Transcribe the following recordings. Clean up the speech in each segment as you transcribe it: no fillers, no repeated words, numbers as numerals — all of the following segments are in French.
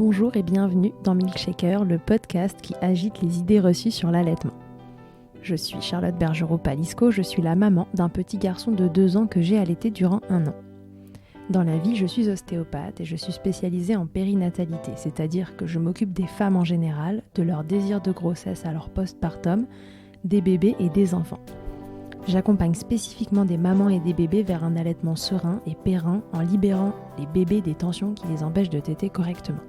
Bonjour et bienvenue dans Milkshaker, le podcast qui agite les idées reçues sur l'allaitement. Je suis Charlotte Bergerot-Palisco, je suis la maman d'un petit garçon de 2 ans que j'ai allaité durant 1 an. Dans la vie, je suis ostéopathe et je suis spécialisée en périnatalité, c'est-à-dire que je m'occupe des femmes en général, de leur désir de grossesse à leur postpartum, des bébés et des enfants. J'accompagne spécifiquement des mamans et des bébés vers un allaitement serein et périn en libérant les bébés des tensions qui les empêchent de téter correctement.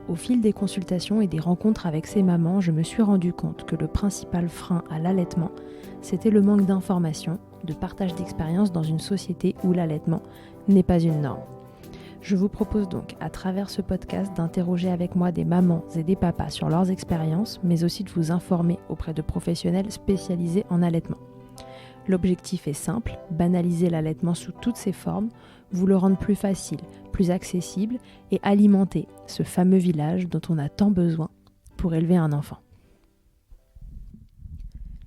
Au fil des consultations et des rencontres avec ces mamans, je me suis rendu compte que le principal frein à l'allaitement, c'était le manque d'information, de partage d'expérience dans une société où l'allaitement n'est pas une norme. Je vous propose donc, à travers ce podcast, d'interroger avec moi des mamans et des papas sur leurs expériences, mais aussi de vous informer auprès de professionnels spécialisés en allaitement. L'objectif est simple, banaliser l'allaitement sous toutes ses formes, vous le rendre plus facile, plus accessible et alimenter ce fameux village dont on a tant besoin pour élever un enfant.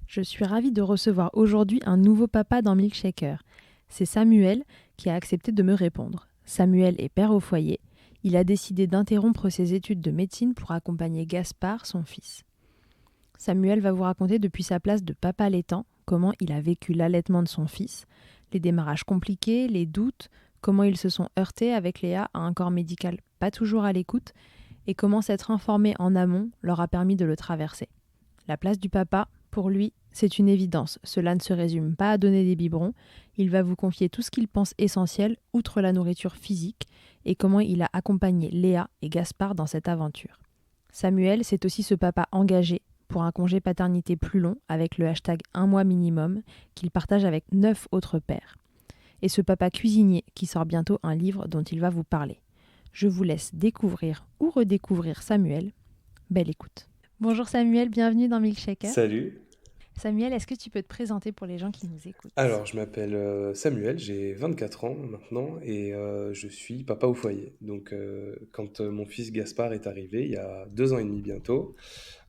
Je suis ravie de recevoir aujourd'hui un nouveau papa dans Milkshaker. C'est Samuel qui a accepté de me répondre. Samuel est père au foyer. Il a décidé d'interrompre ses études de médecine pour accompagner Gaspard, son fils. Samuel va vous raconter depuis sa place de papa allaitant comment il a vécu l'allaitement de son fils, les démarrages compliqués, les doutes, comment ils se sont heurtés avec Léa à un corps médical pas toujours à l'écoute et comment s'être informé en amont leur a permis de le traverser. La place du papa, pour lui, c'est une évidence. Cela ne se résume pas à donner des biberons. Il va vous confier tout ce qu'il pense essentiel, outre la nourriture physique, et comment il a accompagné Léa et Gaspard dans cette aventure. Samuel, c'est aussi ce papa engagé pour un congé paternité plus long avec le hashtag 1 mois minimum qu'il partage avec 9 autres pères. Et ce papa cuisinier qui sort bientôt un livre dont il va vous parler. Je vous laisse découvrir ou redécouvrir Samuel. Belle écoute. Bonjour Samuel, bienvenue dans Milkshaker. Salut. Samuel, est-ce que tu peux te présenter pour les gens qui nous écoutent ? Alors, je m'appelle Samuel, j'ai 24 ans maintenant et je suis papa au foyer. Donc, quand mon fils Gaspard est arrivé, il y a 2 ans et demi bientôt,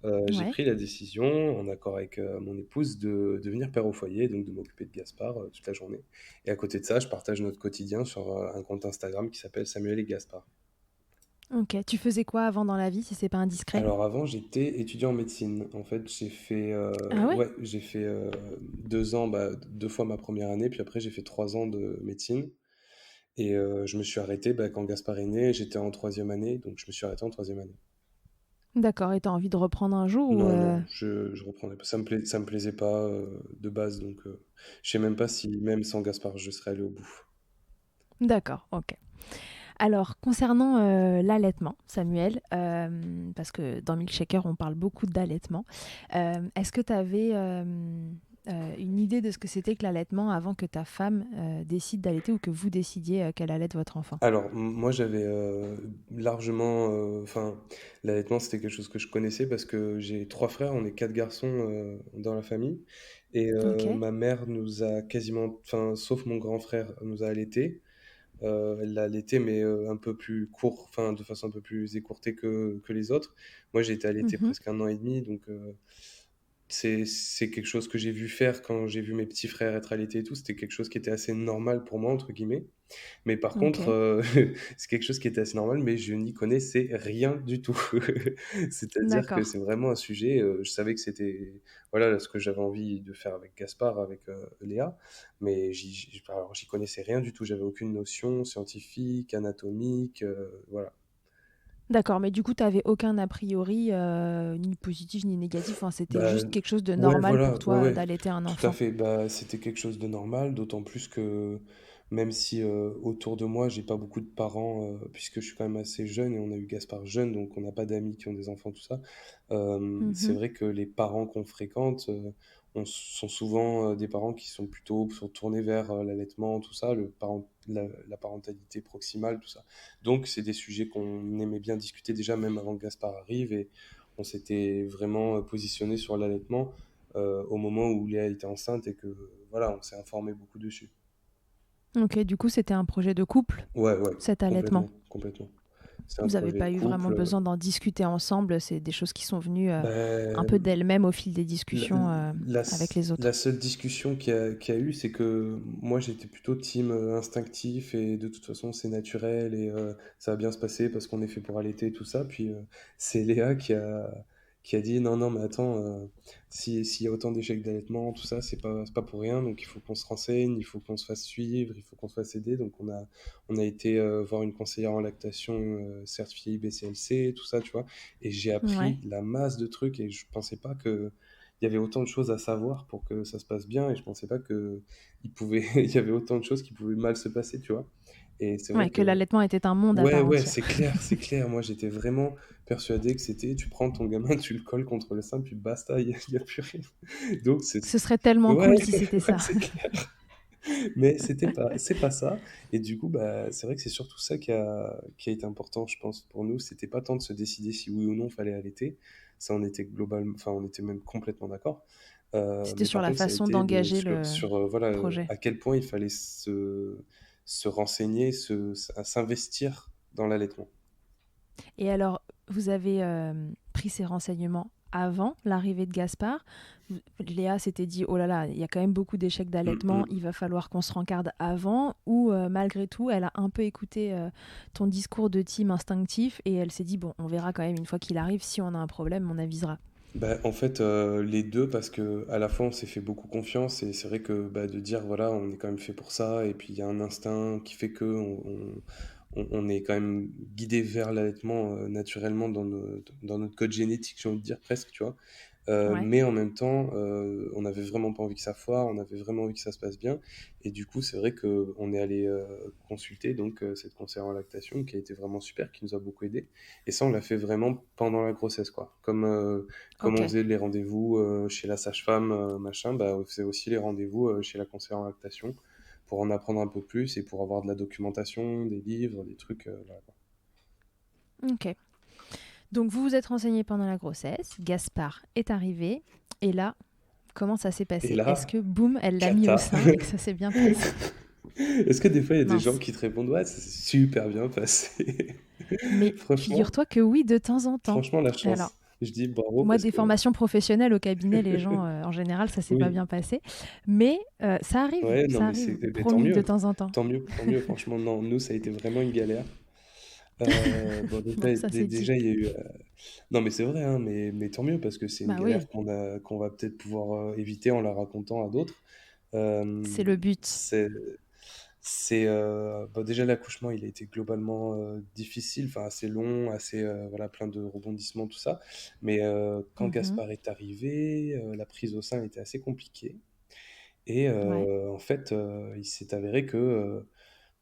j'ai Ouais. pris la décision, en accord avec mon épouse, de devenir père au foyer, donc de m'occuper de Gaspard toute la journée. Et à côté de ça, je partage notre quotidien sur un compte Instagram qui s'appelle Samuel et Gaspard. Ok, tu faisais quoi avant dans la vie si c'est pas indiscret ? Alors avant, j'étais étudiant en médecine. En fait, Ah ouais ? j'ai fait 2 ans, 2 fois ma première année, puis après j'ai fait 3 ans de médecine. Et je me suis arrêté quand Gaspard est né, j'étais en troisième année, donc je me suis arrêté en troisième année. D'accord, et t'as envie de reprendre un jour ou Non, non, je reprendrai pas. Ça me plaisait pas de base, donc je sais même pas si même sans Gaspard je serais allé au bout. D'accord, ok. Alors, concernant l'allaitement, Samuel, parce que dans Milkshaker, on parle beaucoup d'allaitement, est-ce que tu avais une idée de ce que c'était que l'allaitement avant que ta femme décide d'allaiter ou que vous décidiez qu'elle allaite votre enfant ? Alors, moi j'avais largement, enfin, l'allaitement c'était quelque chose que je connaissais parce que j'ai 3 frères, on est 4 garçons dans la famille, et Ok. ma mère nous a quasiment, enfin, sauf mon grand frère, nous a allaités. Elle l'a allaité, mais un peu plus court, enfin, de façon un peu plus écourtée que les autres. Moi j'ai été allaité Mhm. presque 1 an et demi, donc c'est quelque chose que j'ai vu faire quand j'ai vu mes petits frères être allaités et tout. C'était quelque chose qui était assez normal pour moi, entre guillemets. Mais par contre, Ok. c'est quelque chose qui était assez normal, mais je n'y connaissais rien du tout. C'est-à-dire que D'accord. c'est vraiment un sujet, je savais que c'était, voilà, ce que j'avais envie de faire avec Gaspard, avec Léa, mais alors, j'y connaissais rien du tout. J'avais aucune notion scientifique, anatomique, voilà. D'accord, mais du coup, tu n'avais aucun a priori, ni positif ni négatif. Enfin, c'était Bah, juste quelque chose de ouais, normal voilà, pour ouais, toi ouais, d'allaiter un tout à enfant. fait. Bah, c'était quelque chose de normal, d'autant plus que même si autour de moi, j'ai pas beaucoup de parents, puisque je suis quand même assez jeune et on a eu Gaspard jeune, donc on n'a pas d'amis qui ont des enfants, tout ça. C'est Mhm. vrai que les parents qu'on fréquente sont souvent des parents qui sont tournés vers l'allaitement, tout ça, la parentalité proximale, tout ça. Donc, c'est des sujets qu'on aimait bien discuter déjà, même avant que Gaspard arrive, et on s'était vraiment positionné sur l'allaitement au moment où Léa était enceinte et que voilà, on s'est informé beaucoup dessus. Ok, du coup, c'était un projet de couple, Ouais, ouais, cet allaitement. complètement, complètement. C'est un Vous n'avez projet de pas eu vraiment couple. besoin d'en discuter ensemble, c'est des choses qui sont venues un peu Ben, d'elles-mêmes au fil des La, discussions avec les la autres. seule discussion qu'il y a eu, c'est que moi j'étais plutôt team instinctif et de toute façon c'est naturel et ça va bien se passer parce qu'on est fait pour allaiter tout ça. Puis c'est Léa qui a dit non, non, mais attends, s'il y a autant d'échecs d'allaitement, tout ça, c'est pas pour rien. Donc il faut qu'on se renseigne, il faut qu'on se fasse suivre, il faut qu'on se fasse aider. Donc on a été voir une conseillère en lactation certifiée IBCLC, tout ça, tu vois. Et j'ai Ouais. appris la masse de trucs et je pensais pas que il y avait autant de choses à savoir pour que ça se passe bien et je pensais pas que il y avait autant de choses qui pouvaient mal se passer, tu vois. Et c'est vrai Ouais, que, que l'allaitement était un monde à ouais, part ouais, entière. c'est clair, c'est clair. Moi, j'étais vraiment persuadé que c'était, tu prends ton gamin, tu le colles contre le sein, puis basta, il y a plus rien. Donc, Ce serait tellement ouais, cool si c'était ouais, ça. c'est clair. Mais c'est pas ça. Et du coup, bah, c'est vrai que c'est surtout ça qui a été important, je pense, pour nous. C'était pas tant de se décider si oui ou non fallait allaiter. Ça, on était globalement, enfin, on était même complètement d'accord. C'était Mais sur par la contre, ça a façon été d'engager sur, le voilà, projet. à quel point il fallait se renseigner, s'investir dans l'allaitement. Et alors, vous avez pris ces renseignements avant l'arrivée de Gaspard. Léa s'était dit, oh là là, il y a quand même beaucoup d'échecs Mm, d'allaitement, mm. il va falloir qu'on se rencarde avant. Ou malgré tout, elle a un peu écouté ton discours de team instinctif et elle s'est dit, bon, on verra quand même une fois qu'il arrive, si on a un problème, on avisera. Bah, en fait, les deux, parce que à la fois on s'est fait beaucoup confiance et c'est vrai que bah, de dire voilà, on est quand même fait pour ça et puis il y a un instinct qui fait que on est quand même guidé vers l'allaitement naturellement dans notre code génétique, j'ai envie de dire presque, tu vois. Ouais, Mais en même temps, on n'avait vraiment pas envie que ça foire, on avait vraiment envie que ça se passe bien. Et du coup, c'est vrai qu'on est allé consulter donc cette conseillère en lactation qui a été vraiment super, qui nous a beaucoup aidé. Et ça, on l'a fait vraiment pendant la grossesse, quoi. Comme ok. on faisait les rendez-vous chez la sage-femme, machin, bah, on faisait aussi les rendez-vous chez la conseillère en lactation pour en apprendre un peu plus et pour avoir de la documentation, des livres, des trucs. Voilà, quoi. Ok. Donc vous vous êtes renseigné pendant la grossesse, Gaspard est arrivé, et là, comment ça s'est Et passé? Est-ce là, que boum, elle l'a mis au cata. sein et que ça s'est bien passé? Est-ce que des fois, il y a des gens Mince. qui te répondent, ouais, ça s'est super bien passé. Mais Franchement, figure-toi que oui, de temps en temps. franchement, la Alors, chance. Je dis bravo moi, parce des que formations professionnelles au cabinet, les gens, en général, ça s'est pas oui, bien passé. Mais ouais, non, ça mais arrive, tant promis, de mieux, temps en temps. tant mieux, tant mieux. Franchement, non, nous, ça a été vraiment une galère. Bon, Bon, ça c'est dit. déjà, il y a eu. Non, mais c'est vrai, hein, mais tant mieux parce que c'est une Bah galère oui, qu'on va peut-être pouvoir éviter en la racontant à d'autres. Euh, c'est le but. c'est, bon, déjà l'accouchement, il a été globalement difficile, enfin assez long, assez voilà, plein de rebondissements, tout ça. Mais quand Mhm. Gaspard est arrivé, la prise au sein était assez compliquée. Et Ouais. en fait, il s'est avéré que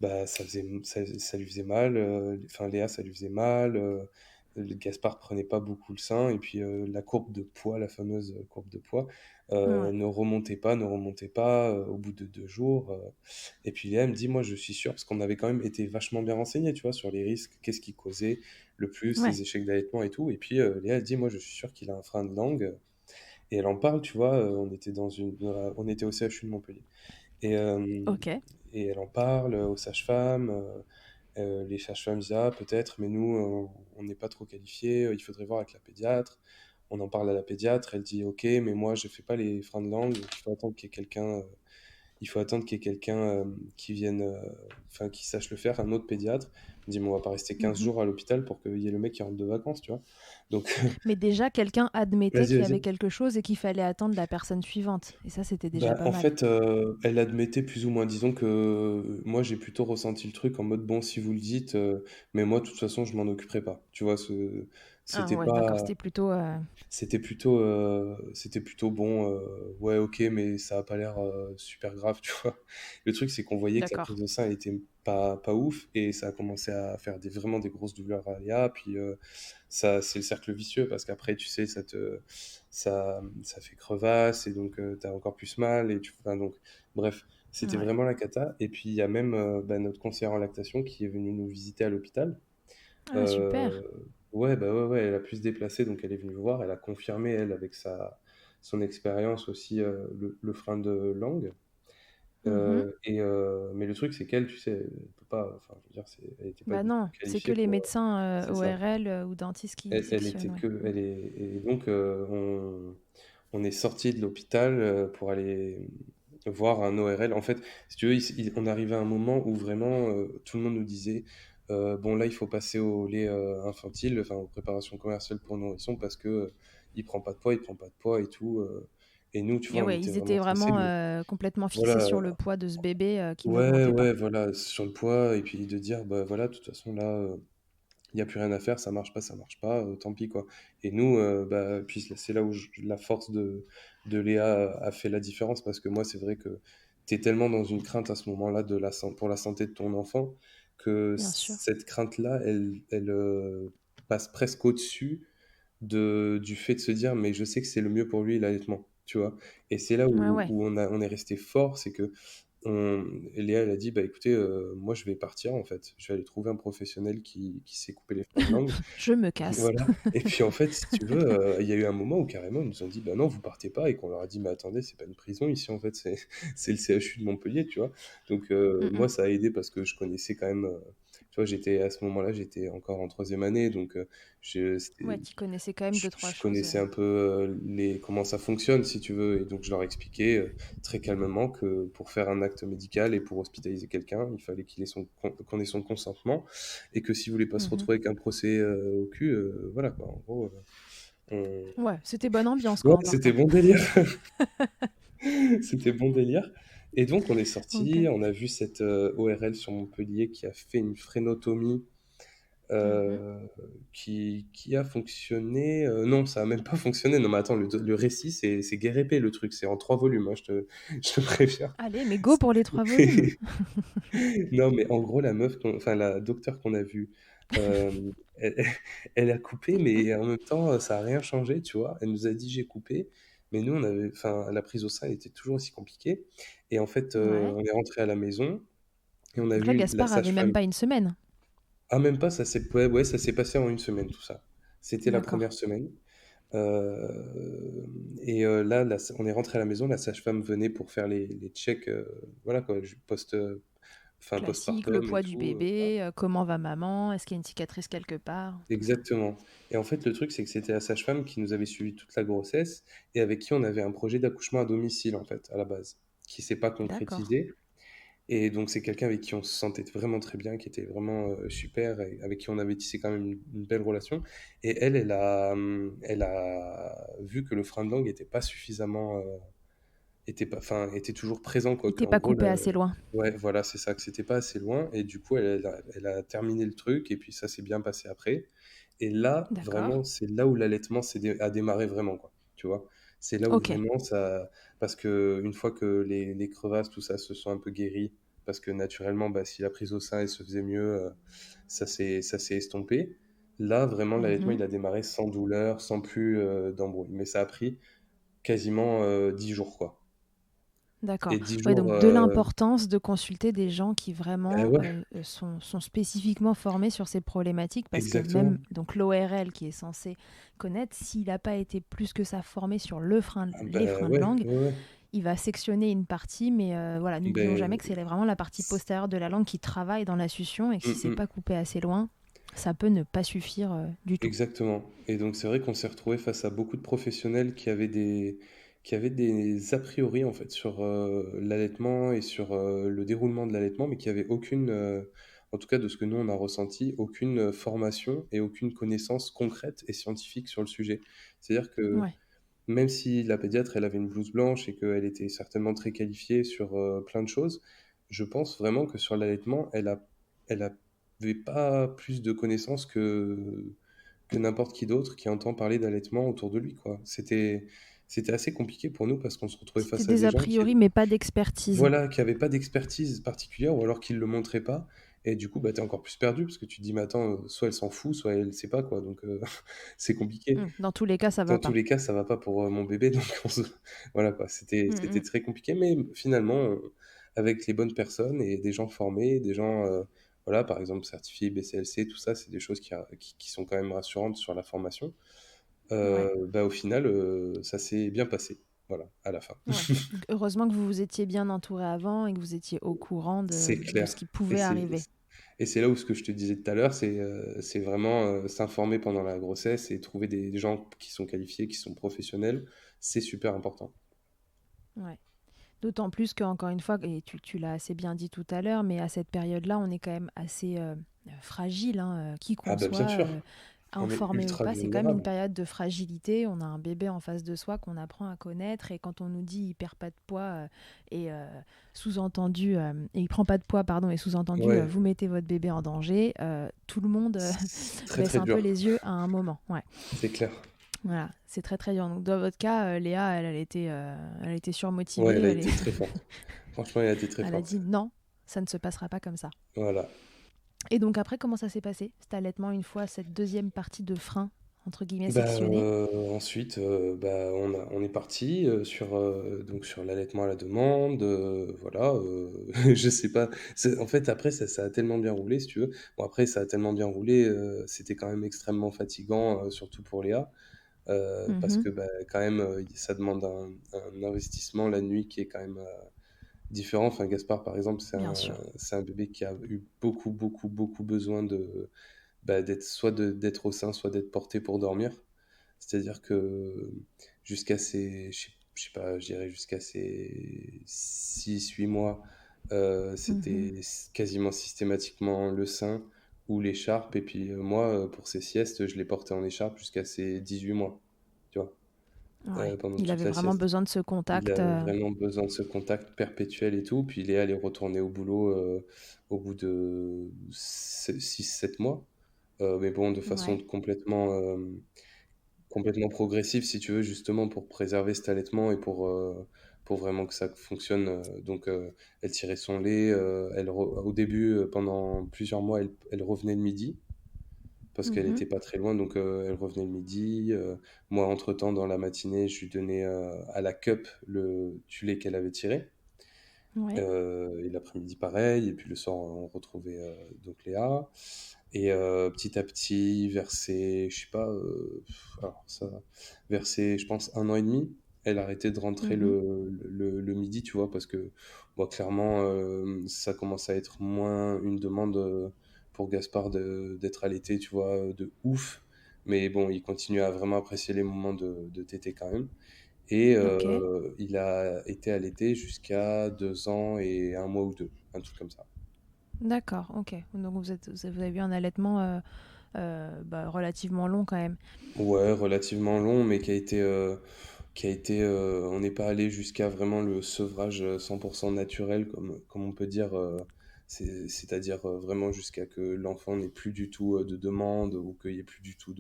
bah, ça lui faisait mal, enfin Léa, ça lui faisait mal, le Gaspard prenait pas beaucoup le sein, et puis la courbe de poids, la fameuse courbe de poids, Ouais. ne remontait pas au bout de 2 jours. Et puis Léa me dit, moi je suis sûr, parce qu'on avait quand même été vachement bien renseignés, tu vois, sur les risques, qu'est-ce qui causait le plus Ouais. les échecs d'allaitement et tout. Et puis Léa elle dit, moi je suis sûr qu'il a un frein de langue. Et elle en parle, tu vois, on était au CHU de Montpellier. Et, Ok. et elle en parle aux sages-femmes. Les sages-femmes disent, ah, peut-être, mais nous, on n'est pas trop qualifiés, il faudrait voir avec la pédiatre. On en parle à la pédiatre, elle dit, ok, mais moi, je fais pas les freins de langue, donc il faut attendre qu'il y ait quelqu'un qui vienne, enfin, qui sache le faire, un autre pédiatre. Elle dit, mais on va pas rester 15 Mhm. jours à l'hôpital pour qu'il y ait le mec qui rentre de vacances, tu vois. Donc, Mais déjà, quelqu'un admettait vas-y, qu'il y avait vas-y. quelque chose et qu'il fallait attendre la personne suivante. Et ça, c'était déjà Bah, pas en mal. fait, elle admettait plus ou moins. Disons que moi, j'ai plutôt ressenti le truc en mode, bon, si vous le dites, mais moi, de toute façon, je m'en occuperai pas. Tu vois, Ah c'était ouais, d'accord, pas, c'était plutôt... c'était plutôt bon. Ouais, ok, mais ça a pas l'air super grave, tu vois. Le truc, c'est qu'on voyait que la D'accord. prise de sein elle était pas ouf et ça a commencé à faire vraiment des grosses douleurs à Léa. Puis ça, c'est le cercle vicieux parce qu'après, tu sais, ça fait crevasse et donc t'as encore plus mal enfin, donc, bref, c'était Ouais. vraiment la cata. Et puis il y a même bah, notre conseillère en lactation qui est venue nous visiter à l'hôpital. Ah, Euh, super. ouais, bah ouais, ouais, elle a pu se déplacer, donc elle est venue voir. Elle a confirmé, elle, avec son expérience aussi, le frein de langue. Mhm. Mais le truc, c'est qu'elle, tu sais, elle peut pas, enfin, je veux dire, elle n'était pas Bah du tout non, c'est que qualifiée les pour. médecins C'est ça. ORL ou dentistes qui Elle était sectionnent, ouais. que, elle est, et donc on est sorti de l'hôpital pour aller voir un ORL. En fait, si tu veux, on arrivait à un moment où vraiment tout le monde nous disait, bon là, il faut passer au lait infantile, enfin aux préparations commerciales pour nourrissons parce que il prend pas de poids, il prend pas de poids et tout. Et nous, tu Et vois, on ouais, était ils vraiment étaient stressés, vraiment mais complètement fixés voilà. sur le poids de ce bébé qui Ouais, n'augmentait pas. ouais, voilà, sur le poids, et puis de dire, bah voilà, de toute façon, là, il n'y a plus rien à faire, ça marche pas, tant pis, quoi. Et nous, bah, puis c'est là où la force de Léa a fait la différence, parce que moi, c'est vrai que tu es tellement dans une crainte à ce moment-là pour la santé de ton enfant, que Bien sûr. cette crainte-là, elle passe presque au-dessus du fait de se dire, mais je sais que c'est le mieux pour lui, l'allaitement, tu vois. Et c'est là Ouais, où, ouais. on est resté fort, c'est que Léa, elle a dit, bah écoutez, moi je vais partir en fait, je vais aller trouver un professionnel qui sait couper les freins de langue. Je me casse. Voilà. Et puis en fait, si tu veux, il y a eu un moment où carrément ils nous ont dit, bah non, vous partez pas, et qu'on leur a dit, mais attendez, c'est pas une prison ici en fait, c'est c'est le CHU de Montpellier, tu vois. Donc Mm, moi, mm. ça a aidé parce que je connaissais quand même, tu vois, j'étais à ce moment-là, j'étais encore en troisième année, donc Ouais, tu connaissais quand même deux, trois je choses. connaissais un peu comment ça fonctionne, si tu veux, et donc je leur expliquais très calmement que pour faire un acte médical et pour hospitaliser quelqu'un, il fallait qu'on ait son consentement, et que s'il voulait pas se Mhm. retrouver avec un procès au cul, voilà quoi, en gros, Ouais, c'était bonne ambiance ouais, quoi en c'était partant. bon délire, c'était bon délire. Et donc on est Ok. sorti, on a vu cette ORL sur Montpellier qui a fait une frénotomie Mhm. euh, qui a fonctionné. Non, ça a même pas fonctionné. Non, mais attends, le récit, c'est guérépé le truc. C'est en 3 volumes, hein, je te préviens. Allez, mais go pour les 3 volumes. Non, mais en gros, enfin, la docteure qu'on a vue, elle, elle a coupé, mais en même temps, ça a rien changé, tu vois. Elle nous a dit j'ai coupé, mais nous, enfin, la prise au sein elle était toujours aussi compliquée. Et en fait, Ouais. on est rentré à la maison et on a Donc là, vu la Gaspard avait même sage-femme. pas une semaine. Ah, même pas, ouais, ouais, ça s'est passé en une semaine, tout ça. C'était la D'accord. première semaine. Et là, on est rentré à la maison, la sage-femme venait pour faire les checks, voilà quoi, enfin Classique, le postpartum et poids du tout. Voilà. bébé, comment va maman, est-ce qu'il y a une cicatrice quelque part, tout ça. Exactement. Et en fait, le truc, c'est que c'était la sage-femme qui nous avait suivi toute la grossesse et avec qui on avait un projet d'accouchement à domicile, en fait, à la base, qui s'est pas D'accord. concrétisé. Et donc, c'est quelqu'un avec qui on se sentait vraiment très bien, qui était vraiment super, et avec qui on avait tissé quand même une belle relation. Et elle a vu que le frein de langue était pas suffisamment, enfin, était toujours présent, quoi. Il t'est En pas gros, coupé assez loin. ouais, voilà, c'est ça, que c'était pas assez loin. Et du coup, elle a terminé le truc, et puis ça s'est bien passé après. Et là, D'accord. vraiment, c'est là où l'allaitement a démarré vraiment, quoi. Tu vois? C'est là où Ok. vraiment ça. Parce que une fois que les crevasses, tout ça, se sont un peu guéries, parce que naturellement, bah, si la prise au sein, elle se faisait mieux, ça s'est estompé. Là, vraiment, l'allaitement, Mhm. il a démarré sans douleur, sans plus d'embrouille. Mais ça a pris quasiment 10 jours, quoi. D'accord. Et 10 Ouais, jours, donc de l'importance de consulter des gens qui bah vraiment ouais, sont spécifiquement formés sur ces problématiques parce que même exactement. donc l'ORL qui est censé connaître, s'il n'a pas été plus que ça formé sur Ah les bah freins de ouais, langue, ouais, ouais. il va sectionner une partie, mais voilà, n'oublions jamais Ben, que c'est vraiment la partie c- postérieure de la langue qui travaille dans la succion et que si mm, c'est mm. pas coupé assez loin, ça peut ne pas suffire du tout. Exactement. Et donc c'est vrai qu'on s'est retrouvé face à beaucoup de professionnels qui avaient des a priori en fait sur l'allaitement et sur le déroulement de l'allaitement, mais qui avaient aucune, en tout cas de ce que nous on a ressenti, aucune formation et aucune connaissance concrète et scientifique sur le sujet. C'est-à-dire que Ouais. même si la pédiatre elle avait une blouse blanche et qu'elle était certainement très qualifiée sur plein de choses, je pense vraiment que sur l'allaitement, elle avait pas plus de connaissances que n'importe qui d'autre qui entend parler d'allaitement autour de lui, quoi. C'était assez compliqué pour nous parce qu'on se retrouvait C'était face à des des a gens priori, mais pas d'expertise. voilà, qui avaient pas d'expertise particulière ou alors qu'ils le montraient pas. Et du coup, bah, t'es encore plus perdu parce que tu te dis, mais attends, soit elle s'en fout, soit elle sait pas, quoi. Donc, c'est compliqué. Dans tous les cas, ça Dans va tous pas. les cas, ça va pas pour mon bébé. Donc, voilà, quoi. Mm, C'était mm. très compliqué. Mais finalement, avec les bonnes personnes et des gens formés, des gens, voilà, par exemple, certifiés BCLC, tout ça, c'est des choses qui sont quand même rassurantes sur la formation. Ouais. Bah, au final, ça s'est bien passé. voilà, à la fin. Ouais. Donc heureusement que vous vous étiez bien entouré avant et que vous étiez au courant C'est de clair. ce qui Et pouvait c'est arriver. et c'est là où ce que je te disais tout à l'heure, c'est vraiment s'informer pendant la grossesse et trouver des gens qui sont qualifiés, qui sont professionnels, c'est super important. Ouais. D'autant plus que, encore une fois, et tu l'as assez bien dit tout à l'heure, mais à cette période-là, on est quand même assez fragile, hein, qui Ah qu'on bah bien soit, sûr, on est informé ou ultra pas, c'est quand même une vulnérable. période de fragilité. On a un bébé en face de soi qu'on apprend à connaître, et quand on nous dit il perd pas de poids et sous-entendu, et il prend pas de poids, pardon, et sous-entendu Ouais, vous mettez votre bébé en danger, tout le monde c'est très baisse très un peu dur, les yeux à un moment. Ouais. c'est clair. Voilà, c'est très très dur. Donc dans votre cas, Léa, elle était Ouais, surmotivée, elle a été très forte. Franchement, elle a été très elle a forte. dit non, ça ne se passera pas comme ça. Voilà. Et donc après, comment ça s'est passé, cet allaitement, une fois cette deuxième partie de frein, entre guillemets, Bah, sectionnée? ensuite, bah, on est parti donc sur l'allaitement à la demande. Voilà, je sais pas. En fait, après, ça a tellement bien roulé, si tu veux. Bon, après, ça a tellement bien roulé, c'était quand même extrêmement fatigant, surtout pour Léa, parce Mhm. que bah, quand même, ça demande un investissement la nuit qui est quand même différent. Enfin, Gaspard, par exemple, Bien sûr. c'est un bébé qui a eu beaucoup, beaucoup, beaucoup besoin d'être d'être au sein, soit d'être porté pour dormir. C'est-à-dire que jusqu'à ses, je sais pas, je dirais jusqu'à ses 6 8 mois, Mhm. c'était quasiment systématiquement le sein ou l'écharpe. Et puis moi, pour ses siestes, je l'ai porté en écharpe jusqu'à ses 18 mois, tu vois, Ouais. pendant Il toute avait la vraiment sieste. besoin de ce Il contact. a vraiment besoin de ce contact perpétuel et tout. Puis Léa, elle est retournée au boulot au bout de 6 7 mois. Mais bon, de façon Ouais. complètement progressif, si tu veux, justement pour préserver cet allaitement et pour vraiment que ça fonctionne. Donc, elle tirait son lait. Au début, pendant plusieurs mois, elle revenait le midi parce qu'elle Mhm. n'était pas très loin. Donc, elle revenait le midi. Moi, entre-temps, dans la matinée, je lui donnais à la cup du lait qu'elle avait tiré. Ouais. Et l'après-midi, pareil. Et puis le soir, on retrouvait donc Léa. Et petit à petit, versé, je sais pas, alors ça, versé, je pense, 1 an et demi, elle arrêtait de rentrer Mhm. le midi, tu vois, parce que, bon, clairement, ça commence à être moins une demande pour Gaspard d'être allaité, tu vois, de ouf. Mais bon, il continue à vraiment apprécier les moments de tétée quand même. Et Ok. il a été allaité jusqu'à 2 ans et un mois ou deux, un truc comme ça. D'accord. Ok. Donc vous avez eu un allaitement relativement long quand même. Ouais, relativement long, mais on n'est pas allé jusqu'à vraiment le sevrage 100% naturel, comme on peut dire, c'est-à-dire vraiment jusqu'à que l'enfant n'ait plus du tout de demande ou qu'il n'y ait plus du tout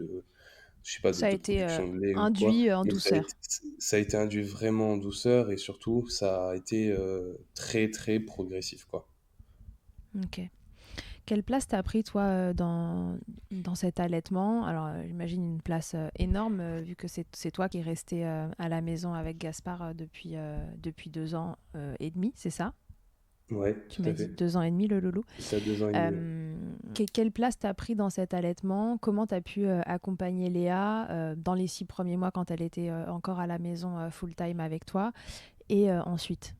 je sais pas, Ça a de été production de lait ou quoi. induit en Donc douceur. ça a été induit vraiment en douceur et surtout, ça a été très, très progressif, quoi. Ok. Quelle place t'as pris toi dans cet allaitement? Alors j'imagine une place énorme vu que c'est toi qui es resté à la maison avec Gaspard depuis 2 ans et demi, c'est ça? Ouais, Tu tout m'as à dit fait. 2 ans et demi le loulou. C'est ça, 2 ans et demi, ouais. Quelle place t'as pris dans cet allaitement? Comment t'as pu accompagner Léa dans les 6 premiers mois quand elle était encore à la maison full time avec toi et ensuite?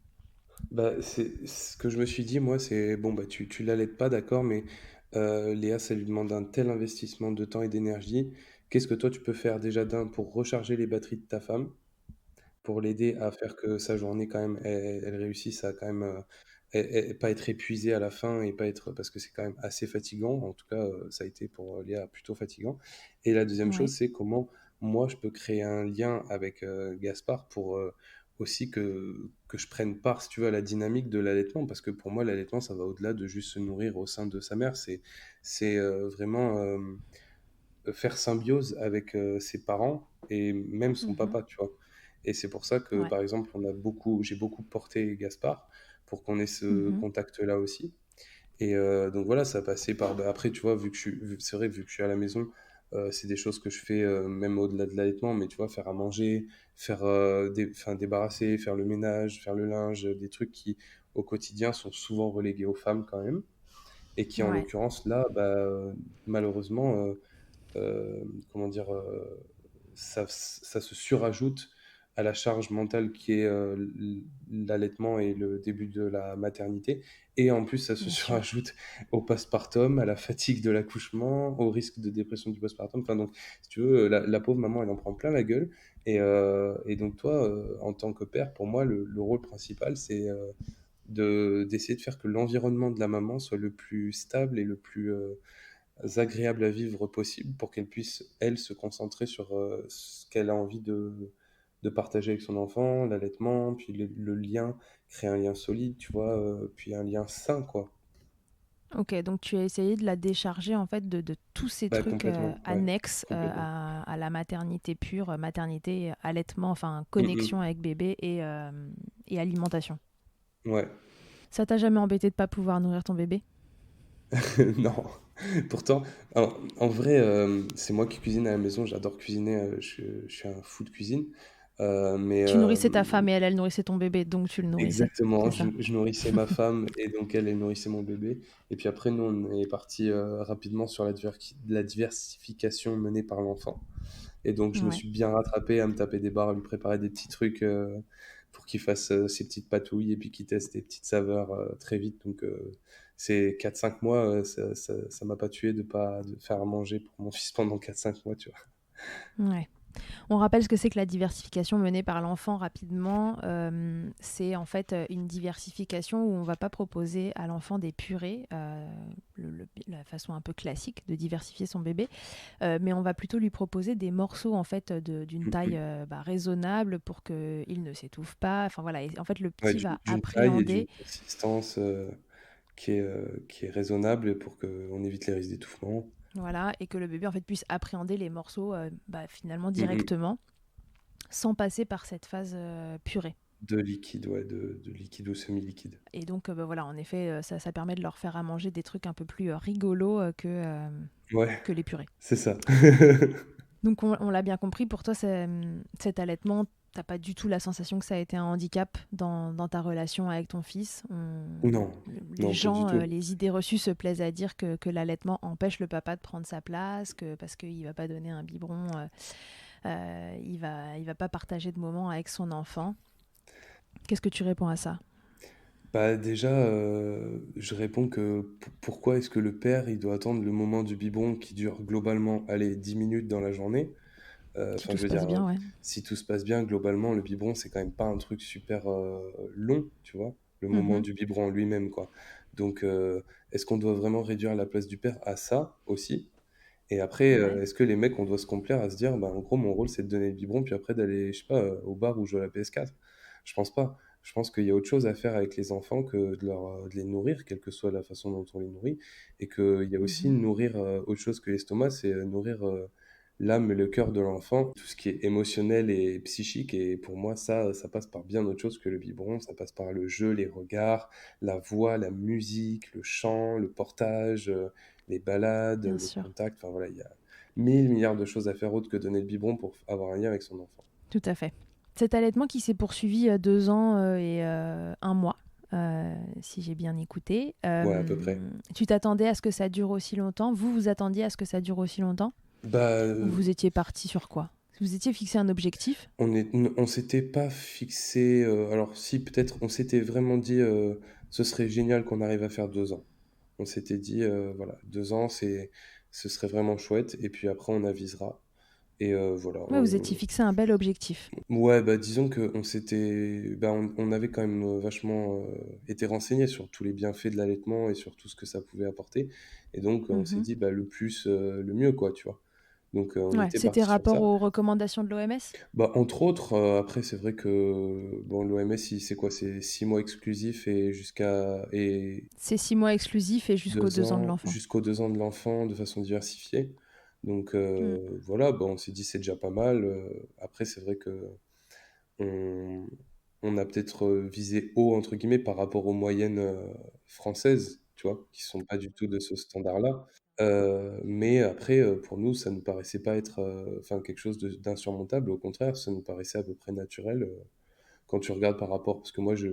Bah, c'est ce que je me suis dit, moi, c'est bon, bah, tu l'allaites pas, d'accord, mais Léa, ça lui demande un tel investissement de temps et d'énergie. Qu'est-ce que toi, tu peux faire déjà d'un pour recharger les batteries de ta femme, pour l'aider à faire que sa journée, quand même, elle réussisse à quand même pas être épuisée à la fin et pas être, parce que c'est quand même assez fatigant. En tout cas, ça a été pour Léa plutôt fatigant. Et la deuxième chose, Ouais. c'est comment moi, je peux créer un lien avec Gaspard pour aussi que je prenne part, si tu veux, à la dynamique de l'allaitement, parce que pour moi, l'allaitement, ça va au-delà de juste se nourrir au sein de sa mère. C'est vraiment faire symbiose avec ses parents et même son Mhm. papa, tu vois. Et c'est pour ça que, Ouais. par exemple, j'ai beaucoup porté Gaspard pour qu'on ait ce Mhm. contact-là aussi. Et donc voilà, ça a passé par. Bah, après, tu vois, c'est vrai, vu que je suis à la maison, c'est des choses que je fais même au-delà de l'allaitement, mais tu vois, faire à manger, enfin, débarrasser, faire le ménage, faire le linge, des trucs qui, au quotidien, sont souvent relégués aux femmes quand même. Et qui, en Ouais. l'occurrence, là, bah, malheureusement, comment dire, ça se surajoute à la charge mentale qui est l'allaitement et le début de la maternité. Et en plus, ça se Bien sûr. surajoute au postpartum, à la fatigue de l'accouchement, au risque de dépression du postpartum. Enfin, donc, si tu veux, la pauvre maman, elle en prend plein la gueule. Et donc, toi, en tant que père, pour moi, le rôle principal, c'est d'essayer de faire que l'environnement de la maman soit le plus stable et le plus agréable à vivre possible pour qu'elle puisse, elle, se concentrer sur ce qu'elle a envie de partager avec son enfant, l'allaitement, puis le lien, créer un lien solide, tu vois, puis un lien sain, quoi. Ok, donc tu as essayé de la décharger en fait de tous ces Bah, trucs complètement, ouais, annexes complètement. à la maternité pure, maternité, allaitement, enfin Mm, connexion avec bébé et alimentation. ouais. Ça t'a jamais embêté de pas pouvoir nourrir ton bébé? Non. Pourtant, en vrai, c'est moi qui cuisine à la maison, j'adore cuisiner, je suis un fou de cuisine. Mais Tu nourrissais ta femme et elle nourrissait ton bébé, donc tu le nourrissais, exactement, c'est ça? je nourrissais ma femme et donc elle nourrissait mon bébé. Et puis après, nous, on est parti rapidement sur la diversification menée par l'enfant. Et donc, je me Ouais. suis bien rattrapé à me taper des barres, à lui préparer des petits trucs pour qu'il fasse ses petites patouilles et puis qu'il teste des petites saveurs très vite. Donc, ces 4 5 mois, ça m'a pas tué de faire à manger pour mon fils pendant 4 5 mois, tu vois. Ouais. On rappelle ce que c'est que la diversification menée par l'enfant rapidement. C'est en fait une diversification où on ne va pas proposer à l'enfant des purées, la façon un peu classique de diversifier son bébé, mais on va plutôt lui proposer des morceaux en fait d'une Mm, taille mm. raisonnable pour qu'il ne s'étouffe pas. Enfin voilà, et en fait le Ouais, petit va d'une taille et d'une appréhender. consistance qui est raisonnable pour qu'on évite les risques d'étouffement. Voilà, et que le bébé en fait puisse appréhender les morceaux finalement Mm, mm. directement sans passer par cette phase purée. De liquide, ouais, de liquide ou semi-liquide. Et donc, voilà, en effet, ça permet de leur faire à manger des trucs un peu plus rigolos Ouais, que les purées. c'est ça. Donc, on l'a bien compris, pour toi, cet allaitement, t'as pas du tout la sensation que ça a été un handicap dans ta relation avec ton fils. Non, Les non, pas du gens, tout. les idées reçues se plaisent à dire que l'allaitement empêche le papa de prendre sa place, parce qu'il va pas donner un biberon, il va pas partager de moments avec son enfant. Qu'est-ce que tu réponds à ça? Bah déjà, je réponds que pourquoi est-ce que le père, il doit attendre le moment du biberon qui dure globalement, allez, 10 minutes dans la journée? Si Enfin, tout je se veux dire, passe bien, ouais. si tout se passe bien, globalement, le biberon, c'est quand même pas un truc super long, tu vois, le moment Mhm. du biberon en lui-même, quoi. Donc, est-ce qu'on doit vraiment réduire la place du père à ça aussi? Et après, Ouais. est-ce que les mecs, on doit se complaire à se dire, bah, en gros, mon rôle, c'est de donner le biberon, puis après d'aller, je sais pas, au bar ou jouer à la PS4? Je pense pas. Je pense qu'il y a autre chose à faire avec les enfants que de les nourrir, quelle que soit la façon dont on les nourrit. Et qu'il y a aussi Mhm. nourrir autre chose que l'estomac, c'est nourrir l'âme et le cœur de l'enfant, tout ce qui est émotionnel et psychique. Et pour moi, ça passe par bien autre chose que le biberon. Ça passe par le jeu, les regards, la voix, la musique, le chant, le portage. Les balades, Bien le sûr. contact, enfin voilà, il y a 1000 milliards de choses à faire autre que donner le biberon pour avoir un lien avec son enfant. Tout à fait. Cet allaitement qui s'est poursuivi 2 ans et un mois, si j'ai bien écouté. Ouais, à peu près. Tu t'attendais à ce que ça dure aussi longtemps? Vous vous attendiez à ce que ça dure aussi longtemps? Bah, Ou vous étiez parti sur quoi? Vous étiez fixé un objectif? on s'était pas fixé, alors si, peut-être, on s'était vraiment dit, ce serait génial qu'on arrive à faire 2 ans. On s'était dit, voilà, 2 ans, ce serait vraiment chouette, et puis après, on avisera. Et voilà, Ouais, vous étiez fixé un bel objectif. ouais, bah disons on avait quand même vachement été renseigné sur tous les bienfaits de l'allaitement et sur tout ce que ça pouvait apporter. Et donc, on s'est Mhm. dit, bah, le plus, le mieux, quoi, tu vois. Donc, on Ouais, était c'était parti sur rapport ça. aux recommandations de l'OMS? Bah, entre autres, après, c'est vrai que, bon, l'OMS, c'est quoi? C'est 6 mois exclusifs et C'est 6 mois exclusifs et jusqu'aux 2 ans de 2 ans, l'enfant. jusqu'aux 2 ans de l'enfant de façon diversifiée. Donc, Mm. voilà, bah, on s'est dit, c'est déjà pas mal. Après, c'est vrai que on, on a peut-être visé haut, entre guillemets, par rapport aux moyennes françaises, tu vois, qui sont pas du tout de ce standard-là. Mais après, pour nous, ça nous paraissait pas être enfin, quelque chose d'insurmontable. Au contraire, ça nous paraissait à peu près naturel quand tu regardes par rapport. Parce que moi, je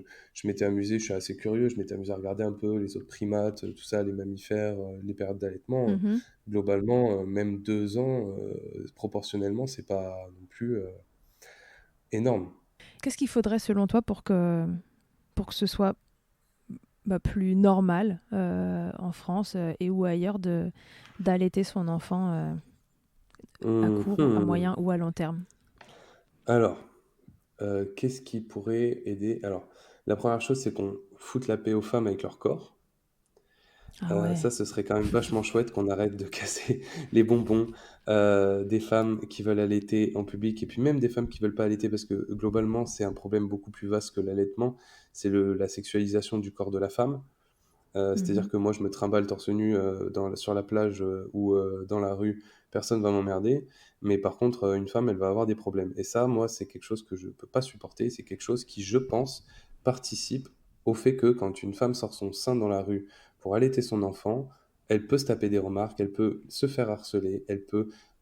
m'étais amusé, je suis assez curieux, je m'étais amusé à regarder un peu les autres primates, tout ça, les mammifères, les périodes d'allaitement. Mhm. Globalement, même 2 ans, proportionnellement, c'est pas non plus. énorme. Qu'est-ce qu'il faudrait selon toi pour que ce soit plus normal en France et ou ailleurs d'allaiter son enfant à court, à Mhm. moyen ou à long terme? Alors, qu'est-ce qui pourrait aider? Alors, la première chose, c'est qu'on foute la paix aux femmes avec leur corps. Ah ouais. Ça, ce serait quand même vachement chouette qu'on arrête de casser les bonbons des femmes qui veulent allaiter en public et puis même des femmes qui veulent pas allaiter parce que globalement, c'est un problème beaucoup plus vaste que l'allaitement. C'est la sexualisation du corps de la femme. C'est-à-dire Mhm. que moi, je me trimballe torse nu sur la plage ou dans la rue, personne va m'emmerder. Mais par contre, une femme, elle va avoir des problèmes. Et ça, moi, c'est quelque chose que je peux pas supporter. C'est quelque chose qui, je pense, participe au fait que quand une femme sort son sein dans la rue pour allaiter son enfant, elle peut se taper des remarques, elle peut se faire harceler,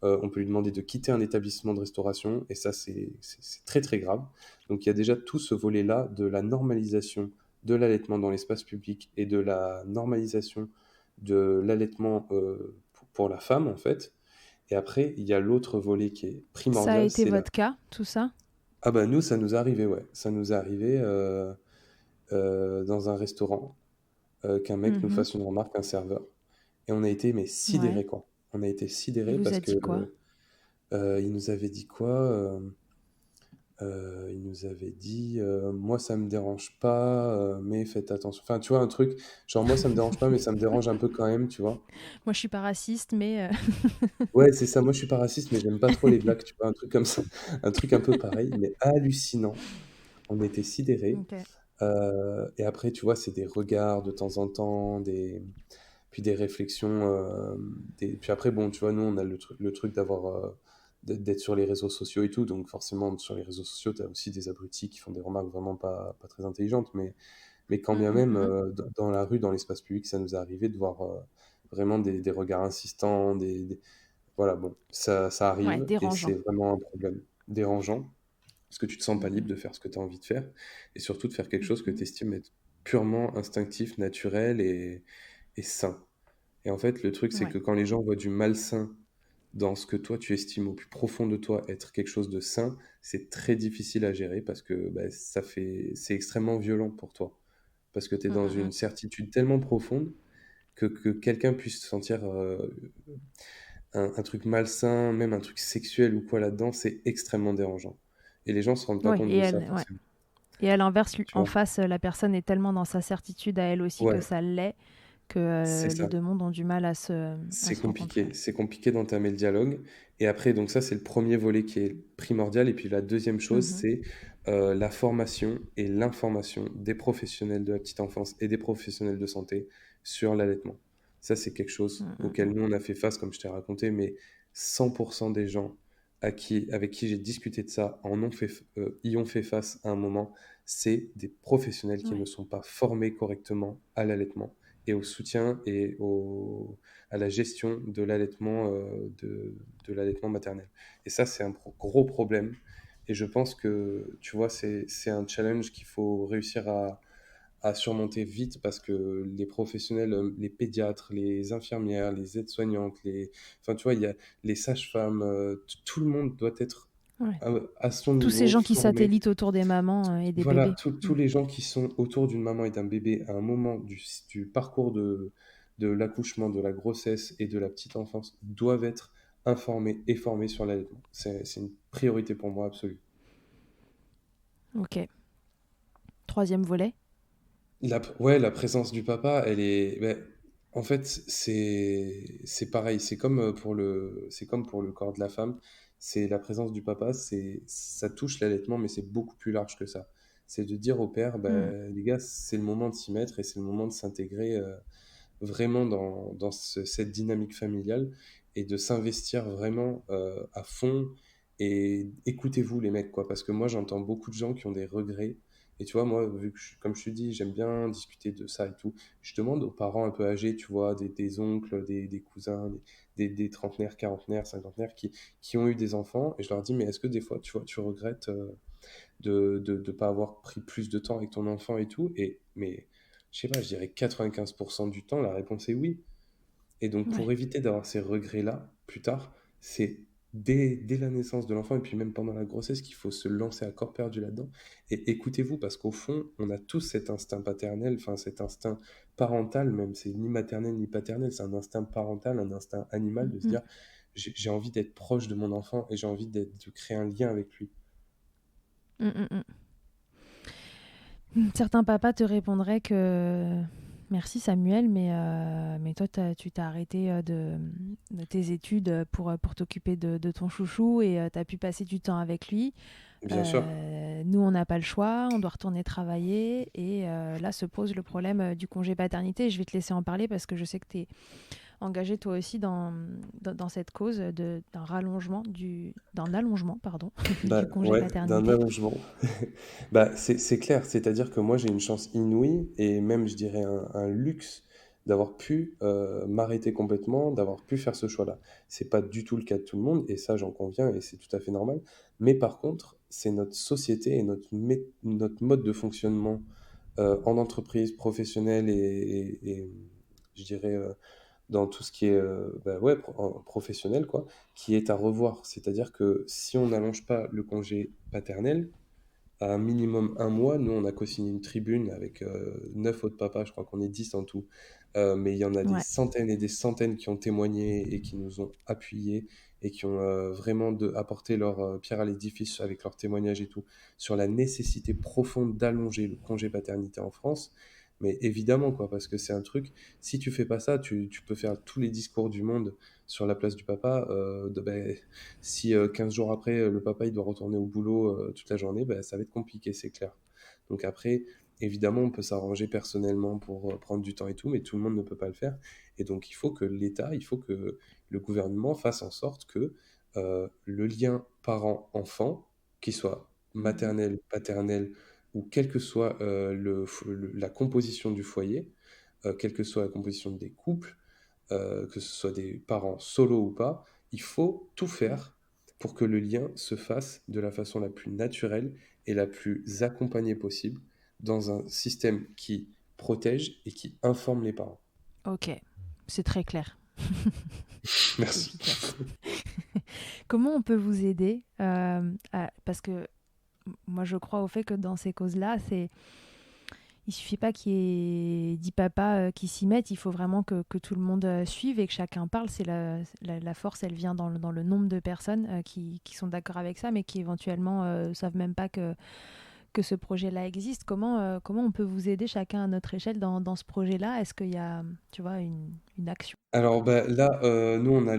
on peut lui demander de quitter un établissement de restauration. Et ça, c'est très, très grave. Donc, il y a déjà tout ce volet-là de la normalisation de l'allaitement dans l'espace public et de la normalisation de l'allaitement pour la femme, en fait. Et après, il y a l'autre volet qui est Ça a primordial, été c'est la... votre cas, tout ça? Ah bah nous, ça nous est arrivé, ouais. Ça nous est arrivé dans un restaurant qu'un mec nous Mhm. fasse une remarque, un serveur. Et on a été, mais Ouais. sidérés, quoi. On a été Il sidérés vous parce a que dit quoi? il nous avait dit quoi il nous avait dit, moi ça me dérange pas, mais faites attention. Enfin, tu vois, un truc, genre moi ça me dérange pas, mais ça me dérange un peu quand même, tu vois. Moi, je suis pas raciste, mais Ouais, c'est ça, moi je suis pas raciste, mais j'aime pas trop les blacks, tu vois, un truc comme ça, un truc un peu pareil, mais hallucinant. On était sidérés. ok. Et après, tu vois, c'est des regards de temps en temps, puis des réflexions. Puis après, bon, tu vois, nous, on a le truc d'être sur les réseaux sociaux et tout. Donc, forcément, sur les réseaux sociaux, tu as aussi des abrutis qui font des remarques vraiment pas très intelligentes. Mais quand Mm, bien mm, même, mm. dans la rue, dans l'espace public, ça nous est arrivé de voir vraiment des regards insistants. Voilà, bon, ça Ouais, arrive et c'est dérangeant. vraiment un problème dérangeant parce que tu te sens pas libre Mhm. de faire ce que tu as envie de faire et surtout de faire quelque chose que Mhm. tu estimes être purement instinctif, naturel et sain. Et en fait, le truc, c'est Ouais. que quand les gens voient du malsain dans ce que toi, tu estimes au plus profond de toi être quelque chose de sain, c'est très difficile à gérer parce que bah, c'est extrêmement violent pour toi. Parce que tu es Mm, dans mm, une mm. certitude tellement profonde que quelqu'un puisse sentir un truc malsain, même un truc sexuel ou quoi là-dedans, c'est extrêmement dérangeant. Et les gens se rendent pas Ouais, compte de ça, ouais. forcément. Et à l'inverse, Tu en vois? face, la personne est tellement dans sa certitude à elle aussi que Ouais, ça l'est, que c'est les ça. deux mondes ont du mal à C'est se rencontrer. compliqué, c'est compliqué d'entamer le dialogue. Et après, donc ça, c'est le premier volet qui est primordial. Et puis la deuxième chose, Mhm. c'est la formation et l'information des professionnels de la petite enfance et des professionnels de santé sur l'allaitement. Ça, c'est quelque Mm, chose mm, auquel mm. nous, on a fait face, comme je t'ai raconté, mais 100% des gens avec qui j'ai discuté de ça y ont fait face à un moment. C'est des professionnels qui ne Ouais. sont pas formés correctement à l'allaitement et au soutien à la gestion de l'allaitement de l'allaitement maternel. Et ça, c'est un gros problème. Et je pense que, tu vois, c'est un challenge qu'il faut réussir à surmonter vite parce que les professionnels, les pédiatres, les infirmières, les aides-soignantes, enfin, tu vois, il y a les sages-femmes, tout le monde doit être Ouais. à son Tous ces niveau gens qui formé. satellitent autour des mamans et des Voilà, bébés. tous les gens qui sont autour d'une maman et d'un bébé à un moment du parcours de l'accouchement, de la grossesse et de la petite enfance doivent être informés et formés sur l'allaitement. C'est une priorité pour moi absolue. Ok. Troisième volet. Ouais, la présence du papa, elle est. Ben, en fait, c'est pareil. C'est comme pour le corps de la femme. C'est la présence du papa. Ça touche l'allaitement, mais c'est beaucoup plus large que ça. C'est de dire au père, Mm. ben, les gars, c'est le moment de s'y mettre et c'est le moment de s'intégrer vraiment dans cette dynamique familiale et de s'investir vraiment à fond. Et écoutez-vous les mecs, quoi, parce que moi j'entends beaucoup de gens qui ont des regrets. Et tu vois, moi, vu que, comme je te dis, j'aime bien discuter de ça et tout, je demande aux parents un peu âgés, tu vois, des oncles, des cousins, des trentenaires, quarantenaires, cinquantenaires qui ont eu des enfants, et je leur dis, mais est-ce que des fois, tu vois, tu regrettes de pas avoir pris plus de temps avec ton enfant et tout? Mais je sais pas, je dirais 95% du temps, la réponse est oui. Et donc, Ouais. pour éviter d'avoir ces regrets-là plus tard, c'est dès la naissance de l'enfant et puis même pendant la grossesse qu'il faut se lancer à corps perdu là-dedans. Et écoutez-vous, parce qu'au fond, on a tous cet instinct paternel, enfin cet instinct parental même, c'est ni maternel ni paternel, c'est un instinct parental, un instinct animal de se Mhm. dire j'ai envie d'être proche de mon enfant et j'ai envie de créer un lien avec lui. Mhm. Certains papas te répondraient que merci Samuel, mais toi tu t'es arrêté de tes études pour t'occuper de ton chouchou et tu as pu passer du temps avec lui. Bien sûr. Nous, on n'a pas le choix, on doit retourner travailler et là se pose le problème du congé paternité. Je vais te laisser en parler parce que je sais que tu es engagé toi aussi dans cette cause d'un allongement pardon, Bah du congé ouais, d'un paternité. allongement. Bah c'est clair, c'est-à-dire que moi j'ai une chance inouïe et même je dirais un luxe d'avoir pu m'arrêter complètement, d'avoir pu faire ce choix-là. C'est pas du tout le cas de tout le monde et ça j'en conviens et c'est tout à fait normal. Mais par contre, c'est notre société et notre mode de fonctionnement en entreprise professionnelle et je dirais dans tout ce qui est bah ouais, professionnel, quoi, qui est à revoir. C'est-à-dire que si on n'allonge pas le congé paternel, à un minimum un mois, nous on a co-signé une tribune avec 9 autres papas, je crois qu'on est 10 en tout. Mais il y en a des Ouais, centaines et des centaines qui ont témoigné et qui nous ont appuyés et qui ont vraiment apporté leur pierre à l'édifice avec leurs témoignages et tout sur la nécessité profonde d'allonger le congé paternité en France. Mais évidemment, quoi, parce que c'est un truc, si tu fais pas ça, tu peux faire tous les discours du monde sur la place du papa. Ben, si 15 jours après, le papa il doit retourner au boulot toute la journée, ben, ça va être compliqué, c'est clair. Donc après, évidemment, on peut s'arranger personnellement pour prendre du temps et tout, mais tout le monde ne peut pas le faire. Et donc il faut que l'État, il faut que le gouvernement fasse en sorte que le lien parent-enfant, qu'il soit mhm, maternel, paternel, ou quelle que soit la composition du foyer, quelle que soit la composition des couples, que ce soit des parents solo ou pas, il faut tout faire pour que le lien se fasse de la façon la plus naturelle et la plus accompagnée possible dans un système qui protège et qui informe les parents. ok, c'est très clair, c'est Merci. efficace. Comment on peut vous aider parce que moi je crois au fait que dans ces causes-là, il suffit pas qu'il y ait 10 papas qui s'y mettent, il faut vraiment que tout le monde suive et que chacun parle. La force, elle vient dans le nombre de personnes qui sont d'accord avec ça, mais qui éventuellement savent même pas que ce projet-là existe. Comment on peut vous aider chacun à notre échelle dans ce projet-là? Est-ce qu'il y a, tu vois, une action? Alors bah, là, nous, on a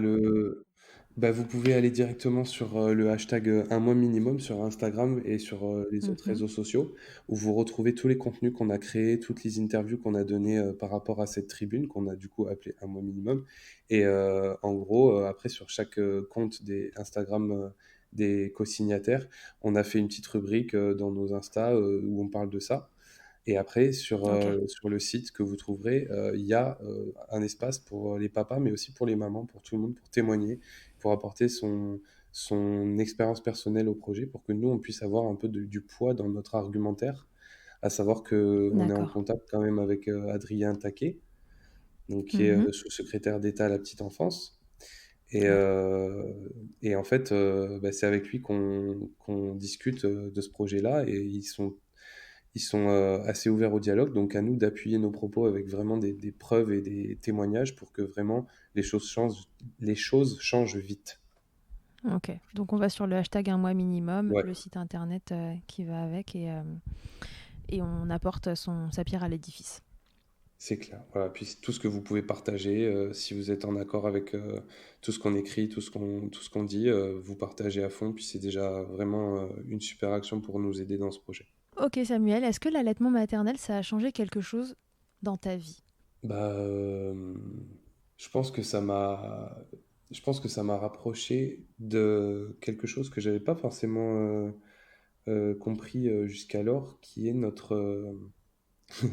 bah, vous pouvez aller directement sur le hashtag un mois minimum sur Instagram et sur les autres Mhm. réseaux sociaux où vous retrouvez tous les contenus qu'on a créés, toutes les interviews qu'on a données par rapport à cette tribune qu'on a du coup appelée un mois minimum. Et en gros, après sur chaque compte des Instagram des co-signataires, on a fait une petite rubrique dans nos Insta où on parle de ça. Et après, Ok, sur le site que vous trouverez, il y a un espace pour les papas, mais aussi pour les mamans, pour tout le monde, pour témoigner, pour apporter son expérience personnelle au projet, pour que nous, on puisse avoir un peu du poids dans notre argumentaire, à savoir qu'on est en d'accord. contact quand même avec Adrien Taquet, donc, qui est Mhm. sous-secrétaire d'État à la petite enfance. Et, Ouais. en fait, bah, c'est avec lui qu'on discute de ce projet-là, et ils sont assez ouverts au dialogue, donc à nous d'appuyer nos propos avec vraiment des preuves et des témoignages pour que vraiment les choses changent vite. Ok, donc on va sur le hashtag un mois minimum, Ouais, le site internet qui va avec et on apporte sa pierre à l'édifice. c'est clair. Voilà. Puis tout ce que vous pouvez partager, si vous êtes en accord avec tout ce qu'on écrit, tout ce qu'on dit, vous partagez à fond, puis c'est déjà vraiment une super action pour nous aider dans ce projet. Ok Samuel, est-ce que l'allaitement maternel, ça a changé quelque chose dans ta vie? Bah, je pense que ça m'a, je pense que ça m'a rapproché de quelque chose que j'avais pas forcément compris jusqu'alors, qui est notre,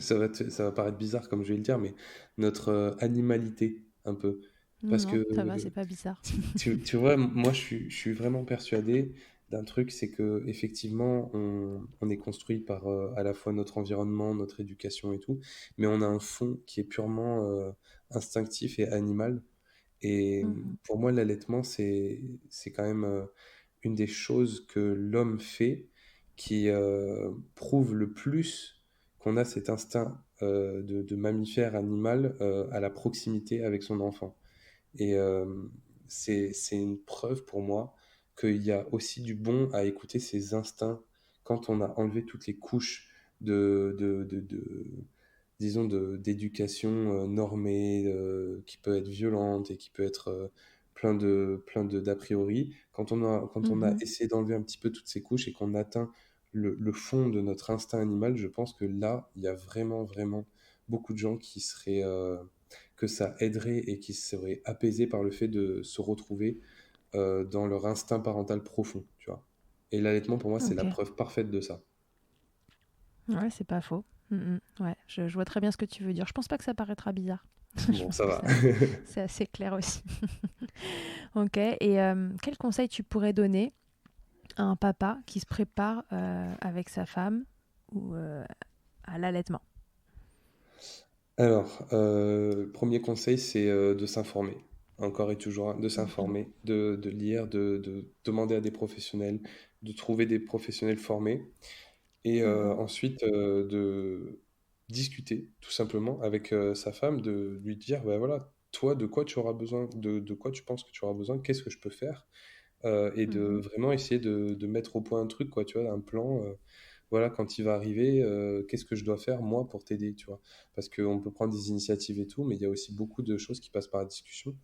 ça va paraître bizarre comme je vais le dire, mais notre animalité un peu. Parce que Non, ça va, c'est pas bizarre. tu vois, moi je suis vraiment persuadé d'un truc, c'est que effectivement on est construit par à la fois notre environnement, notre éducation et tout, mais on a un fond qui est purement instinctif et animal. Et Mhm. pour moi, l'allaitement, c'est quand même une des choses que l'homme fait qui prouve le plus qu'on a cet instinct de mammifère animal à la proximité avec son enfant. Et c'est une preuve pour moi qu'il y a aussi du bon à écouter ses instincts quand on a enlevé toutes les couches disons, d'éducation normée, qui peut être violente et qui peut être d'a priori. Quand on a Mhm. essayé d'enlever un petit peu toutes ces couches et qu'on atteint le fond de notre instinct animal, je pense que là, il y a vraiment, vraiment beaucoup de gens que ça aiderait et qui seraient apaisés par le fait de se retrouver dans leur instinct parental profond, tu vois. Et l'allaitement, pour moi, c'est Ok. la preuve parfaite de ça. Ouais, c'est pas faux. Ouais, je vois très bien ce que tu veux dire. Je pense pas que ça paraîtra bizarre. Je Bon, pense ça que va. c'est assez clair aussi. Ok. Et quel conseil tu pourrais donner à un papa qui se prépare avec sa femme ou à l'allaitement? Alors, premier conseil, c'est de s'informer. Encore et toujours, de Mhm. s'informer, de lire, de demander à des professionnels, de trouver des professionnels formés. Et Mhm. ensuite, de discuter tout simplement avec sa femme, de lui dire, bah, voilà, toi, de quoi tu auras besoin, de quoi tu penses que tu auras besoin, qu'est-ce que je peux faire? Et de Mhm. vraiment essayer de mettre au point un truc, quoi, tu vois, un plan. Voilà, quand il va arriver, qu'est-ce que je dois faire moi pour t'aider, tu vois? Parce qu'on peut prendre des initiatives et tout, mais il y a aussi beaucoup de choses qui passent par la discussion.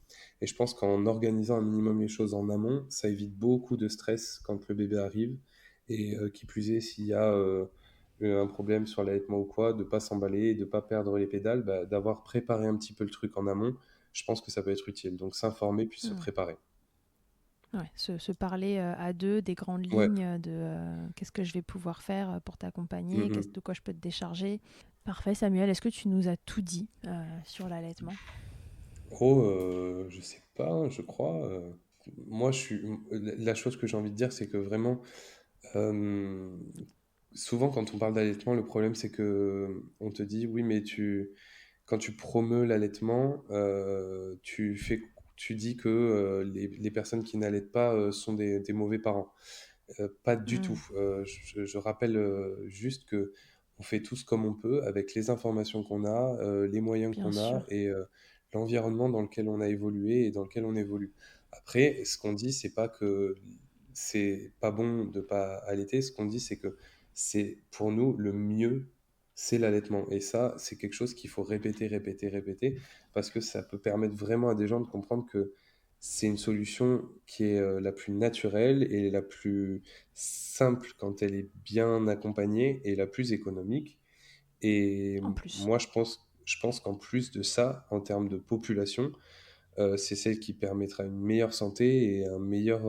Et je pense qu'en organisant un minimum les choses en amont, ça évite beaucoup de stress quand le bébé arrive. Et qui plus est, s'il y a un problème sur l'allaitement ou quoi, de pas s'emballer et de pas perdre les pédales, bah, d'avoir préparé un petit peu le truc en amont, je pense que ça peut être utile. Donc s'informer puis se Mhm. préparer. Ouais, se parler à deux des grandes Ouais. lignes de qu'est-ce que je vais pouvoir faire pour t'accompagner, Mhm. de quoi je peux te décharger. Parfait, Samuel, est-ce que tu nous as tout dit sur l'allaitement? Oh, je sais pas, hein, je crois. Moi, la chose que j'ai envie de dire, c'est que vraiment, euh, souvent quand on parle d'allaitement, le problème c'est que on te dit, oui, mais quand tu promeus l'allaitement, tu dis que les personnes qui n'allaitent pas sont des mauvais parents. Pas du tout. Hmm, Je rappelle juste que on fait tous comme on peut avec les informations qu'on a, les moyens bien qu'on sûr. a et l'environnement dans lequel on a évolué et dans lequel on évolue. Après, ce qu'on dit, c'est pas que c'est pas bon de pas allaiter. Ce qu'on dit, c'est que c'est pour nous le mieux, c'est l'allaitement. Et ça, c'est quelque chose qu'il faut répéter, répéter, répéter, parce que ça peut permettre vraiment à des gens de comprendre que c'est une solution qui est la plus naturelle et la plus simple quand elle est bien accompagnée et la plus économique. Et En plus. moi, je pense qu'en plus de ça, en termes de population, c'est celle qui permettra une meilleure santé et un meilleur.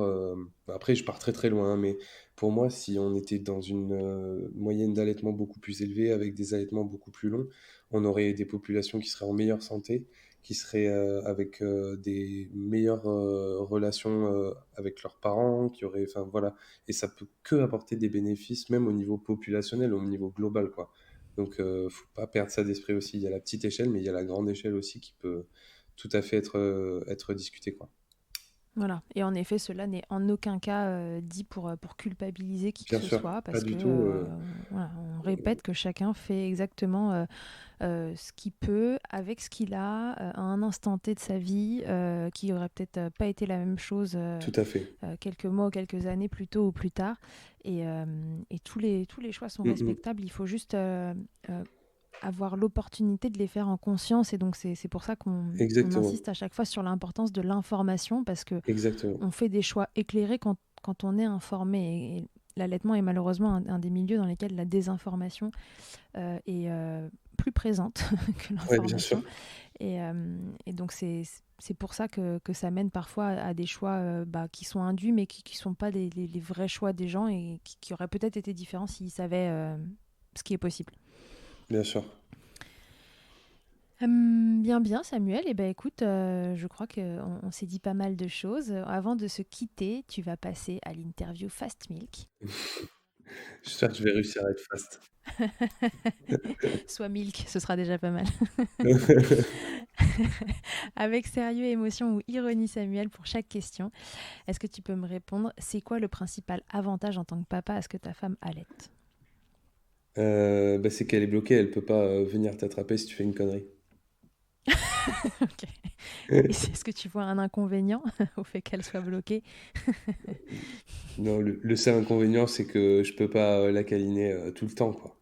Après, je pars très très loin, hein, mais pour moi, si on était dans une moyenne d'allaitement beaucoup plus élevée, avec des allaitements beaucoup plus longs, on aurait des populations qui seraient en meilleure santé, qui seraient avec des meilleures relations avec leurs parents, qui auraient. Enfin voilà. Et ça peut que apporter des bénéfices, même au niveau populationnel, au niveau global, quoi. Donc, faut pas perdre ça d'esprit aussi. Il y a la petite échelle, mais il y a la grande échelle aussi qui peut tout à fait être discuté, quoi. Voilà. Et en effet, cela n'est en aucun cas dit pour culpabiliser qui que Bien ce sûr, soit, pas parce que du tout. voilà, on répète que chacun fait exactement ce qu'il peut avec ce qu'il a à un instant T de sa vie, qui aurait peut-être pas été la même chose Tout à fait. quelques mois ou quelques années plus tôt ou plus tard. Et tous les choix sont Mm, mm. respectables. Il faut juste euh, avoir l'opportunité de les faire en conscience. Et donc, c'est pour ça qu'on Exactement. insiste à chaque fois sur l'importance de l'information, parce que Exactement. on fait des choix éclairés quand on est informé. Et l'allaitement est malheureusement un des milieux dans lesquels la désinformation est plus présente que Ouais, bien sûr. l'information. Et donc, c'est pour ça que ça mène parfois à des choix qui sont induits, mais qui ne sont pas les vrais choix des gens et qui auraient peut-être été différents s'ils savaient ce qui est possible. Bien sûr. Bien, bien, Samuel. Eh ben, écoute, je crois qu'on s'est dit pas mal de choses. Avant de se quitter, tu vas passer à l'interview Fast Milk. J'espère que je vais réussir à être fast. Sois milk, ce sera déjà pas mal. Avec sérieux, émotion ou ironie, Samuel, pour chaque question, est-ce que tu peux me répondre, c'est quoi le principal avantage en tant que papa à ce que ta femme allaite? C'est qu'elle est bloquée, elle peut pas venir t'attraper si tu fais une connerie. Ok. Est-ce que tu vois un inconvénient au fait qu'elle soit bloquée? Non, le seul inconvénient, c'est que je peux pas la câliner tout le temps, quoi.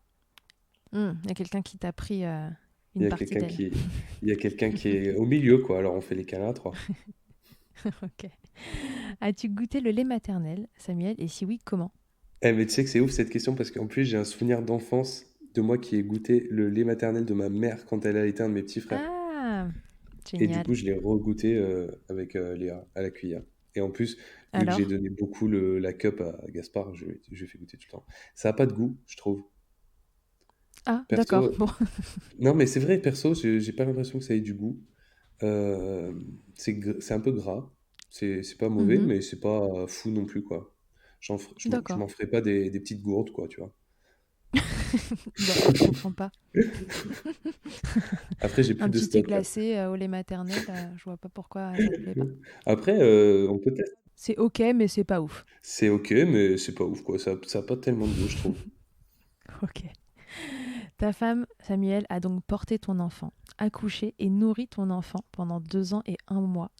Il y a quelqu'un qui t'a pris Il y une a partie quelqu'un d'elle. qui est, il y a quelqu'un qui est au milieu, quoi. Alors on fait les câlins à trois. Ok. As-tu goûté le lait maternel, Samuel? Et si oui, comment? Mais tu sais que c'est ouf cette question parce qu'en plus j'ai un souvenir d'enfance de moi qui ai goûté le lait maternel de ma mère quand elle allaitait un de mes petits frères. Ah, Et du génial. coup je l'ai regoûté avec Léa à la cuillère. Et en plus, vu que j'ai Alors? donné beaucoup la cup à Gaspard, je lui fais goûter tout le temps. Ça a pas de goût, je trouve. Ah, d'accord. Perso, Bon. non mais c'est vrai, perso, j'ai pas l'impression que ça ait du goût. C'est un peu gras. C'est pas mauvais, Mhm. mais c'est pas fou non plus, quoi. Je D'accord. m'en ferai pas des petites gourdes, quoi, tu vois. D'accord, je comprends pas. Après, j'ai plus Un de petit thé stock, là. glacé au lait maternel, je vois pas pourquoi ça te plaît pas. Après, on peut tester. C'est ok, mais c'est pas ouf. C'est ok, mais c'est pas ouf, quoi. Ça a pas tellement de goût, je trouve. Ok. Ta femme, Samuel, a donc porté ton enfant, accouché et nourri ton enfant pendant 2 ans et 1 mois.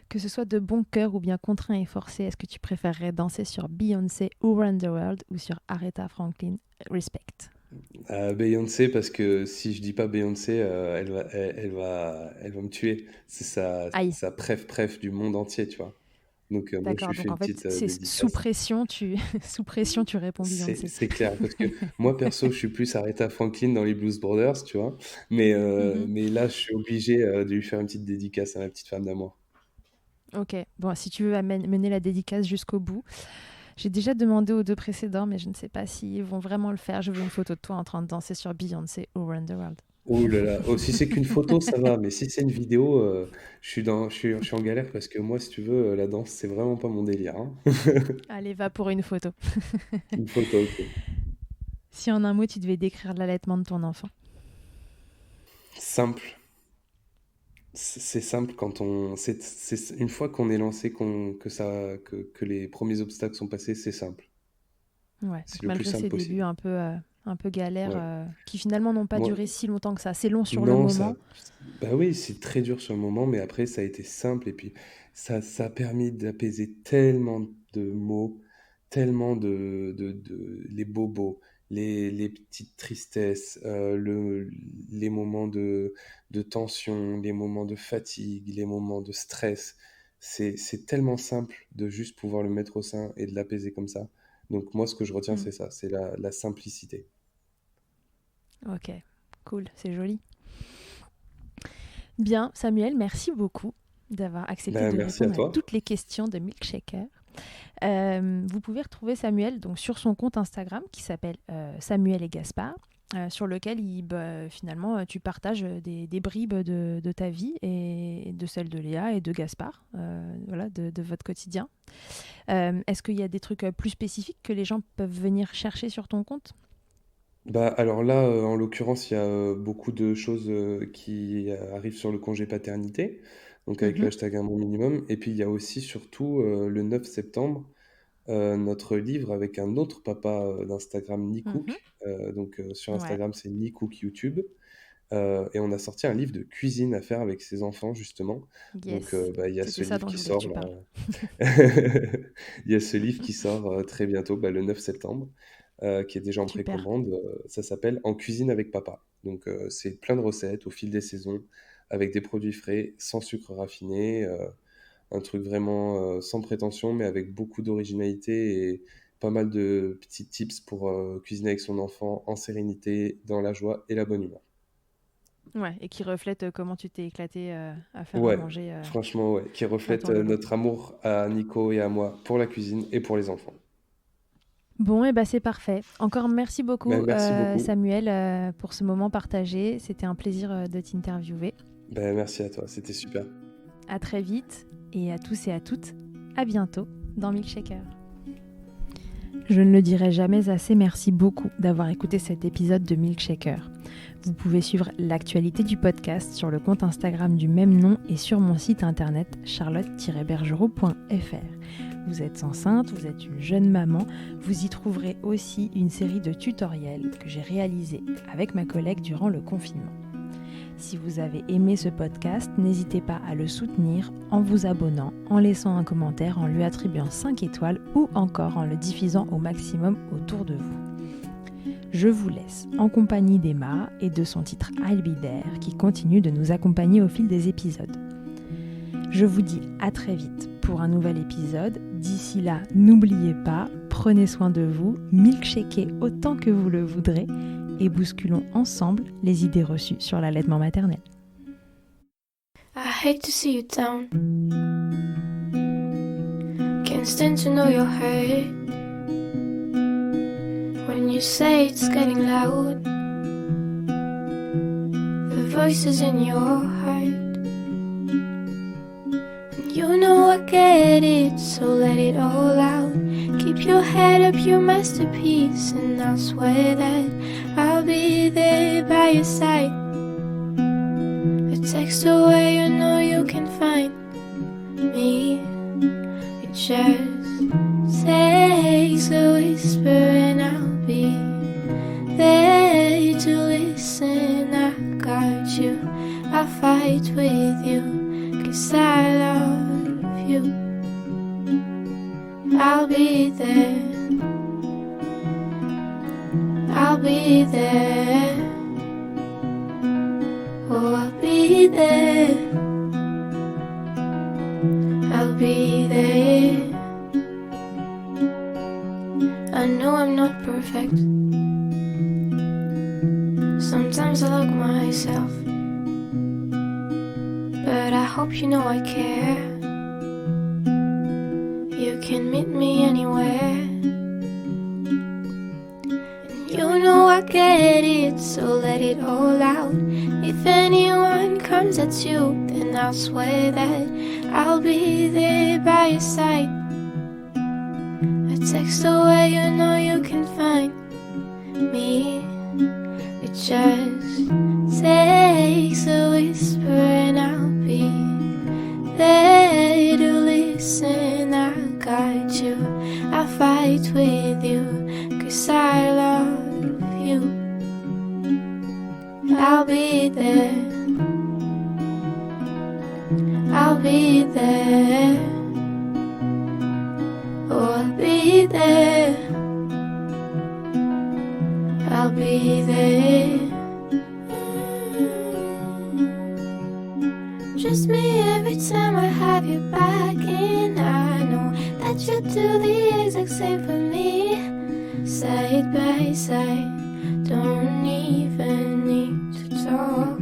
Que ce soit de bon cœur ou bien contraint et forcé, est-ce que tu préférerais danser sur Beyoncé ou Run the World ou sur Aretha Franklin? Respect. Beyoncé, parce que si je dis pas Beyoncé, elle va me tuer. C'est Aïe. sa préf du monde entier, tu vois. Donc, moi, je D'accord, lui fais donc en une fait, petite c'est sous dédicace. pression, sous pression, tu réponds Beyoncé. C'est clair, parce que moi, perso, je suis plus Aretha Franklin dans les Blues Brothers, tu vois. Mhm. Mais là, je suis obligé de lui faire une petite dédicace à ma petite femme d'amour. Ok, bon, si tu veux mener la dédicace jusqu'au bout, j'ai déjà demandé aux deux précédents, mais je ne sais pas s'ils vont vraiment le faire. Je veux une photo de toi en train de danser sur Beyoncé ou Run the World. Oh là là, oh, si c'est qu'une photo, ça va, mais si c'est une vidéo, je suis en galère parce que moi, si tu veux, la danse, c'est vraiment pas mon délire, hein. Allez, va pour une photo. Une photo, ok. Si en un mot, tu devais décrire l'allaitement de ton enfant. Simple. C'est simple quand une fois qu'on est lancé, que les premiers obstacles sont passés, c'est simple. Ouais, C'est donc le plus malgré simple ces débuts possible. un peu galères, Ouais. qui finalement n'ont pas Moi, duré si longtemps que ça. C'est long sur le non, moment. bah oui, c'est très dur sur le moment, mais après, ça a été simple et puis ça a permis d'apaiser tellement de mots, tellement les bobos, les petites tristesses, les moments de tension, les moments de fatigue, les moments de stress. C'est tellement simple de juste pouvoir le mettre au sein et de l'apaiser comme ça. Donc moi, ce que je retiens, Hmm. c'est ça, c'est la simplicité. Ok, cool, c'est joli. Bien, Samuel, merci beaucoup d'avoir accepté Ben, de merci à répondre à toi. toutes les questions de Milkshaker. Vous pouvez retrouver Samuel donc, sur son compte Instagram qui s'appelle Samuel et Gaspard, sur lequel finalement tu partages des bribes de ta vie et de celle de Léa et de Gaspard, voilà, de votre quotidien. Est-ce qu'il y a des trucs plus spécifiques que les gens peuvent venir chercher sur ton compte? Bah, alors là, en l'occurrence, il y a beaucoup de choses qui arrivent sur le congé paternité, donc avec le Mhm, hashtag un bon minimum. Et puis il y a aussi surtout le 9 septembre, notre livre avec un autre papa d'Instagram, mhm. Nicook. Donc sur Ouais, Instagram, c'est Nicook YouTube. Et on a sorti un livre de cuisine à faire avec ses enfants, justement. Donc yes. bah, il y a ce C'était ça livre dont qui je voulais que sort tu là. parles. Il y a ce livre qui sort très bientôt, bah, le 9 septembre, qui est déjà en Super. précommande. Ça s'appelle En cuisine avec papa. Donc, c'est plein de recettes au fil des saisons, avec des produits frais, sans sucre raffiné. Un truc vraiment sans prétention, mais avec beaucoup d'originalité et pas mal de petits tips pour cuisiner avec son enfant en sérénité, dans la joie et la bonne humeur. Ouais, et qui reflète comment tu t'es éclaté à faire à Ouais, manger franchement, ouais, qui à reflète ton Lolo. notre amour à Nico et à moi pour la cuisine et pour les enfants. Bon, et bah c'est parfait. Encore merci beaucoup, Ben, merci beaucoup. Samuel, pour ce moment partagé. C'était un plaisir de t'interviewer. Ben, merci à toi, c'était super. À très vite, et à tous et à toutes, à bientôt dans Milkshaker. Je ne le dirai jamais assez, merci beaucoup d'avoir écouté cet épisode de Milkshaker. Vous pouvez suivre l'actualité du podcast sur le compte Instagram du même nom et sur mon site internet charlotte-bergerot.fr. Vous êtes enceinte, vous êtes une jeune maman, vous y trouverez aussi une série de tutoriels que j'ai réalisés avec ma collègue durant le confinement. Si vous avez aimé ce podcast, n'hésitez pas à le soutenir en vous abonnant, en laissant un commentaire, en lui attribuant 5 étoiles ou encore en le diffusant au maximum autour de vous. Je vous laisse en compagnie d'Emma et de son titre I'll Be There qui continue de nous accompagner au fil des épisodes. Je vous dis à très vite pour un nouvel épisode. D'ici là, n'oubliez pas, prenez soin de vous, milkshakez autant que vous le voudrez et bousculons ensemble les idées reçues sur l'allaitement maternel. I hate to see you down. Can't stand to know you're hurt. When you say it's getting loud, the voices in your heart. And you know I get it, so let it all out. Keep your head up, your masterpiece, and I'll swear that I'll be there by your side. A text away, you know you can find me. It just takes a whisper and I'll be there to listen. I got you, I'll fight with you, 'cause I love you. I'll be there, I'll be there, oh I'll be there, I'll be there. I know I'm not perfect, sometimes I look myself, but I hope you know I care. You can meet me anywhere. You know I get it, so let it all out. If anyone comes at you, then I'll swear that I'll be there by your side. A text away, you know you can find me. It just takes a whisper and I'll be there to listen. I got you, I'll fight with you, 'cause I love you. I'll be there, I'll be there, oh I'll be there, I'll be there. Just me every time I have you back, and I know that you do the exact same for me. Side by side, don't even need to talk.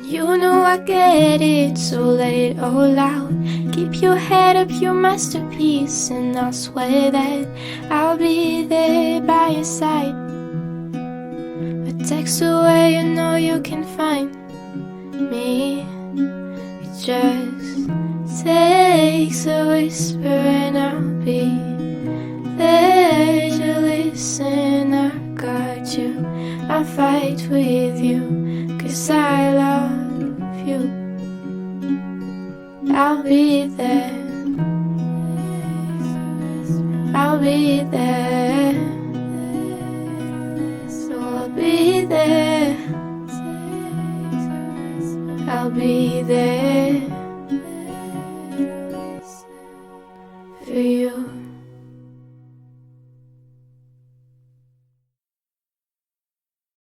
You know I get it, so let it all out. Keep your head up, your masterpiece, and I'll swear that I'll be there by your side. A text away, you know you can find me. It just takes a whisper and I'll be there to listen. I got you, I'll fight with you, 'cause I love you. I'll be there, I'll be there, so I'll be there, I'll be there.